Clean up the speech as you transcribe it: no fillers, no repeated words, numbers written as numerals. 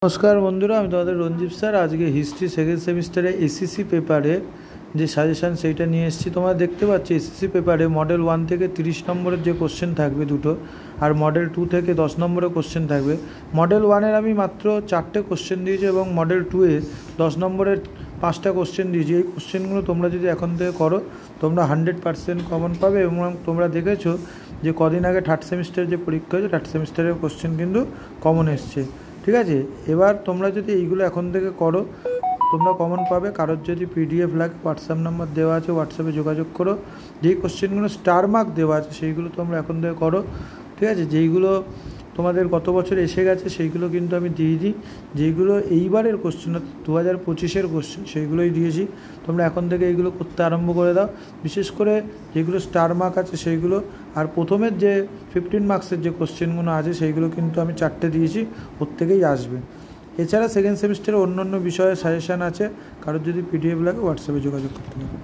नमस्कार बंधुरा तुम्हारे रंजीव सर आज के हिस्ट्री सेकेंड सेमिस्टारे एसएससी पेपारे जो सजेशन सेटा निये एसेछि तोमरा देखते पाচ্ছ एसएससी पेपारे मॉडल 1 থেকে 30 नम्बरेर जो कोश्चेन थाकबे दुटो और मॉडल 2 থেকে 10 नम्बरेर कोश्चेन थाकबे। मॉडल 1 एर आमी मात्र 4टे कोश्चेन दिएछि एबं मॉडल 2 ए 10 नम्बरेर 5टा कोश्चेन दिएछि। এই কোশ্চেনগুলো তোমরা যদি এখন থেকে করো তোমরা 100% কমন পাবে এবং তোমরা দেখেছো যে কদিন আগে থার্ড সেমিস্টার যে পরীক্ষা হয়েছে থার্ড সেমিস্টারের কোশ্চেন কিন্তু কমন এসেছে। ঠিক আছে, এবার তোমরা যদি এইগুলো এখন থেকে করো তোমরা কমন পাবে। কারোর যদি পিডিএফ লাগে হোয়াটসঅ্যাপ নাম্বার দেওয়া আছে, হোয়াটসঅ্যাপে যোগাযোগ করো। যেই কোশ্চেনগুলো স্টার মার্ক দেওয়া আছে সেইগুলো তোমরা এখন থেকে করো। ঠিক আছে, যেইগুলো তোমাদের গত বছর এসে গেছে সেইগুলো কিন্তু আমি দিয়ে দিই। যেইগুলো এইবারের কোশ্চেন 2025-এর কোশ্চেন সেইগুলোই দিয়েছি। তোমরা এখন থেকে এইগুলো করতে আরম্ভ করে দাও। বিশেষ করে যেগুলো স্টার মার্ক আছে সেইগুলো, আর প্রথমের যে 15 মার্কসের যে কোশ্চেনগুলো আছে সেইগুলো কিন্তু আমি 4টে দিয়েছি, ওর থেকেই আসবে। এছাড়া সেকেন্ড সেমিস্টারে অন্য অন্য বিষয়ে সাজেশান আছে, কারোর যদি পিডিএফ লাগে হোয়াটসঅ্যাপে যোগাযোগ করতে হবে।